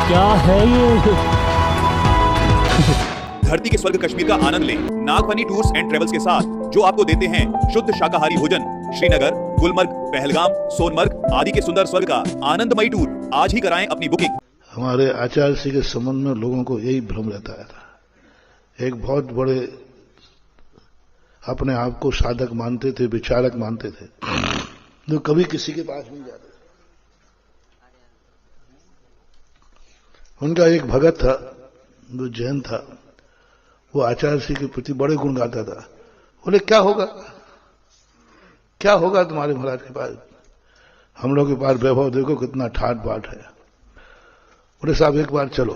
क्या है ये? धरती के स्वर्ग कश्मीर का आनंद लें नागफनी टूर्स एंड ट्रेवल्स के साथ, जो आपको देते हैं शुद्ध शाकाहारी भोजन। श्रीनगर, गुलमर्ग, पहलगाम, सोनमर्ग आदि के सुंदर स्वर्ग का आनंदमयी टूर आज ही कराएं अपनी बुकिंग। हमारे आचार्य श्री के संबंध में लोगों को यही भ्रम रहता था। एक बहुत बड़े अपने आप को साधक मानते थे, विचारक मानते थे, जो कभी किसी के पास नहीं जाते। उनका एक भगत था जो जैन था, वो आचार्य श्री के प्रति बड़े गुण गाता था। बोले क्या होगा, क्या होगा तुम्हारे महाराज के पास, हम लोग के पास वैभव देखो कितना ठाट बाट है। बोले साहब एक बार चलो।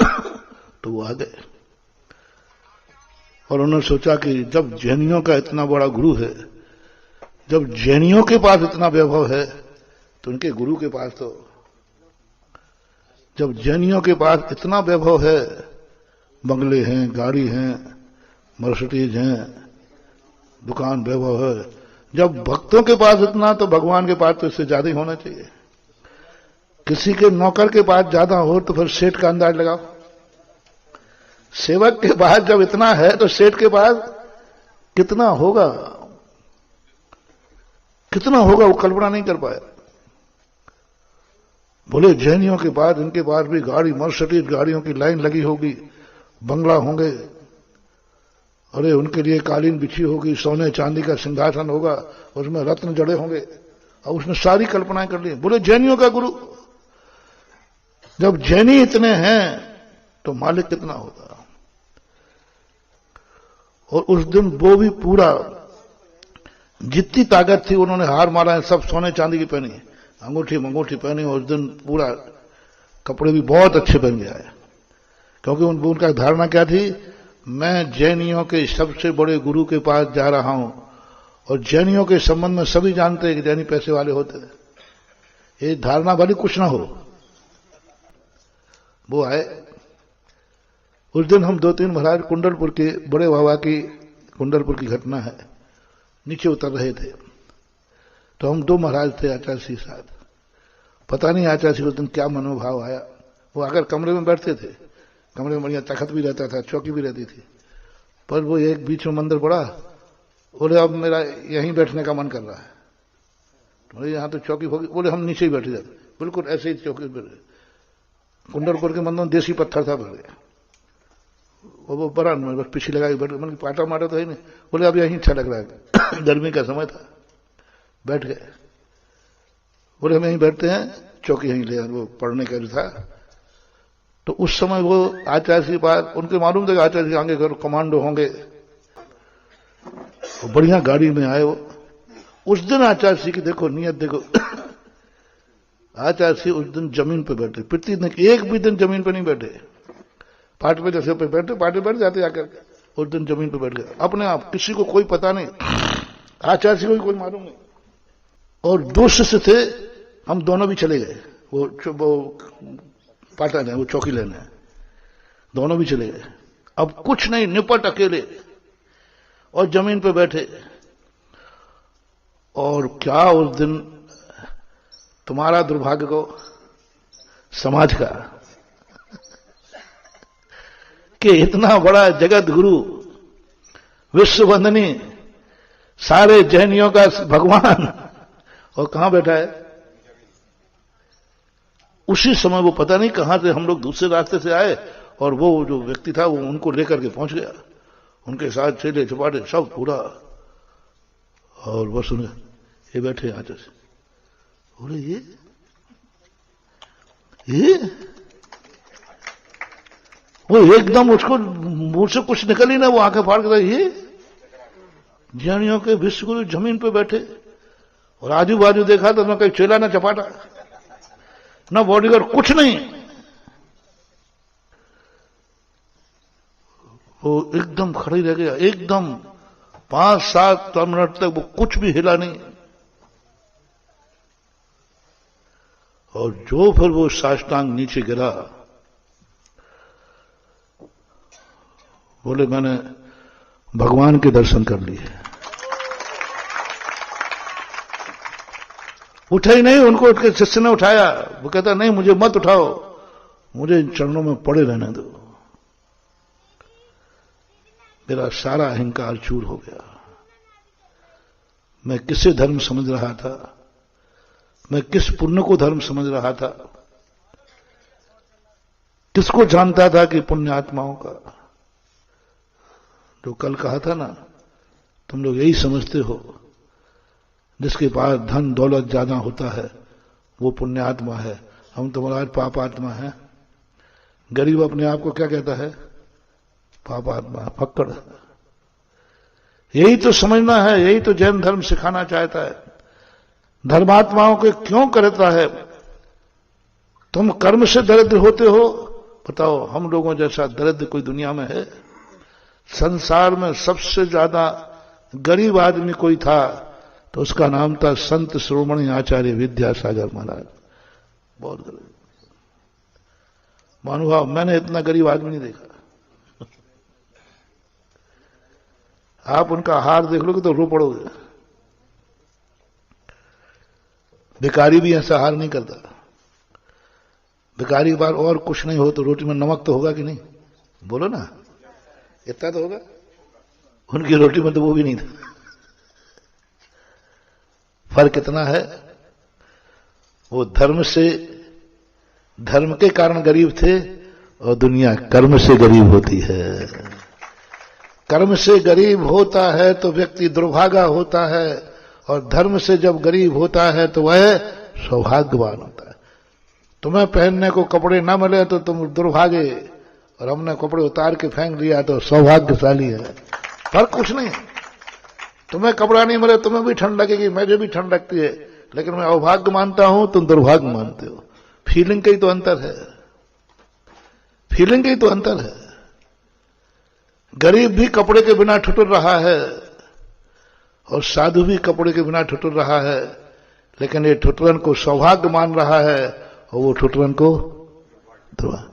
तो वो आ गए और उन्होंने सोचा कि जब जैनियों का इतना बड़ा गुरु है, जब जैनियों के पास इतना वैभव है, तो उनके गुरु के पास तो, जब जैनियों के पास इतना वैभव है, बंगले हैं, गाड़ी हैं, मर्सिडीज हैं, दुकान वैभव है, जब भक्तों के पास इतना, तो भगवान के पास तो इससे ज्यादा ही होना चाहिए। किसी के नौकर के पास ज्यादा हो तो फिर सेठ का अंदाज लगाओ। सेवक के पास जब इतना है तो सेठ के पास कितना होगा, कितना होगा वो कल्पना नहीं कर पाया। बोले जैनियों के पास, इनके पास भी गाड़ी, मर्सिडीज गाड़ियों की लाइन लगी होगी, बंगला होंगे, अरे उनके लिए कालीन बिछी होगी, सोने चांदी का सिंहासन होगा, उसमें रत्न जड़े होंगे, और उसने सारी कल्पनाएं कर ली। बोले जैनियों का गुरु, जब जैनी इतने हैं तो मालिक कितना होगा। और उस दिन वो भी पूरा, जितनी ताकत थी उन्होंने हार मारा है, सब सोने चांदी की पहनी, अंगूठी मंगूठी पहनी, और उस दिन पूरा कपड़े भी बहुत अच्छे पहन के आए। क्योंकि उनका धारणा क्या थी, मैं जैनियों के सबसे बड़े गुरु के पास जा रहा हूं, और जैनियों के संबंध में सभी जानते हैं कि जैनी पैसे वाले होते हैं, ये धारणा भले कुछ ना हो। वो आए उस दिन, हम 2-3 महाराज कुंडलपुर के बड़े बाबा की, कुंडलपुर की घटना है, नीचे उतर रहे थे, तो हम 2 महाराज थे आचार्य श्री साथ। पता नहीं आचार्य श्री उस दिन क्या मनोभाव आया, वो आकर कमरे में बैठते थे, कमरे में बढ़िया तखत भी रहता था, चौकी भी रहती थी, पर वो एक बीच में मंदिर पड़ा। बोले अब मेरा यहीं बैठने का मन कर रहा है। बोले यहां तो चौकी होगी। बोले हम नीचे ही बैठ जाते, बिल्कुल ऐसे ही चौकी पर। कुंडलपुर के मंदिर में देसी पत्थर था भर, वो बड़ा बस पीछे लगा के बैठ, मतलब पाटा माटा तो है नहीं। बोले अब यहीं अच्छा लग रहा है, गर्मी का समय था, बैठ गए। बोले हम यहीं बैठते हैं, चौकी यहीं ले, वो पढ़ने का जो था। तो उस समय वो आचार्य की बात उनके मालूम था, आचार्य जी आगे घर कमांडो होंगे, वो बढ़िया गाड़ी में आए। वो उस दिन आचार्य जी की देखो नियत, देखो आचार्य जी उस दिन जमीन पे बैठे, प्रति दिन एक भी दिन जमीन पे नहीं बैठे, पाट पे जैसे पे बैठे, पाटे बैठ जाते आकर, उस दिन जमीन पे बैठ गए अपने आप, किसी को कोई पता नहीं, आचार्य जी को भी कोई मालूम नहीं। और 2 शिष्य थे, हम दोनों भी चले गए, वो पाटा लें, वो चौकी लेने, दोनों भी चले गए। अब कुछ नहीं, निपट अकेले, और जमीन पे बैठे। और क्या उस दिन तुम्हारा दुर्भाग्य को समाज का, कि इतना बड़ा जगत गुरु, विश्व वंदनी, सारे जैनियों का भगवान, और कहां बैठा है। उसी समय वो पता नहीं कहां से, हम लोग दूसरे रास्ते से आए, और वो जो व्यक्ति था वो उनको लेकर के पहुंच गया, उनके साथ चेले चपाटे सब पूरा। और बस उन्हें ये बैठे आचार्य से, बोले ये वो एकदम उसको मुंह से कुछ निकल ही ना, वो आंखें फाड़ के, ये जैनियों के विश्वगुरु जमीन पे बैठे, और आजू बाजू देखा तो ना कहीं चेला ना चपाटा ना बॉडीगार्ड, कुछ नहीं। वो एकदम खड़े रह गया, एकदम 5-7 मिनट तक वो कुछ भी हिला नहीं। और जो फिर वो साष्टांग नीचे गिरा, बोले मैंने भगवान के दर्शन कर लिए। उठे ही नहीं, उनको उसके शिष्य ने उठाया, वो कहता नहीं मुझे मत उठाओ, मुझे इन चरणों में पड़े रहने दो। मेरा सारा अहंकार चूर हो गया। मैं किसे धर्म समझ रहा था, मैं किस पुण्य को धर्म समझ रहा था, किसको जानता था कि पुण्य आत्माओं का। जो कल कहा था ना, तुम लोग यही समझते हो जिसके पास धन दौलत ज्यादा होता है वो पुण्य आत्मा है। हम तो महाराज पाप आत्मा है। गरीब अपने आप को क्या कहता है? पाप आत्मा, फक्कड़। यही तो समझना है, यही तो जैन धर्म सिखाना चाहता है। धर्मात्माओं को क्यों करता है? तुम कर्म से दरिद्र होते हो। बताओ, हम लोगों जैसा दरिद्र कोई दुनिया में है? संसार में सबसे ज्यादा गरीब आदमी कोई था तो उसका नाम था संत शिरोमणि आचार्य विद्यासागर महाराज। बहुत गरीब महानुभाव, मैंने इतना गरीब आदमी नहीं देखा। आप उनका हार देख लोगे तो रो पड़ोगे। भिखारी भी ऐसा हार नहीं करता। भिखारी बार और कुछ नहीं हो तो रोटी में नमक तो होगा कि नहीं? बोलो ना, इतना तो होगा। उनकी रोटी में तो वो भी नहीं था। फर्क इतना है, वो धर्म के कारण गरीब थे और दुनिया कर्म से गरीब होती है। कर्म से गरीब होता है तो व्यक्ति दुर्भागा होता है, और धर्म से जब गरीब होता है तो वह सौभाग्यवान होता है। तुम्हें पहनने को कपड़े न मिले तो तुम दुर्भागे, और हमने कपड़े उतार के फेंक दिया तो सौभाग्यशाली है। फर्क कुछ नहीं। तुम्हें कपड़ा नहीं मिले, तुम्हें भी ठंड लगेगी, मुझे भी ठंड लगती है, लेकिन मैं अभाग्य मानता हूं, तुम दुर्भाग्य मानते हो। फीलिंग का ही तो अंतर है। फीलिंग का ही तो अंतर है। गरीब भी कपड़े के बिना ठुठुर रहा है और साधु भी कपड़े के बिना ठुठुर रहा है, लेकिन ये ठुठुरन को सौभाग्य मान रहा है और वो ठुठुरन को दुर्भाग्य।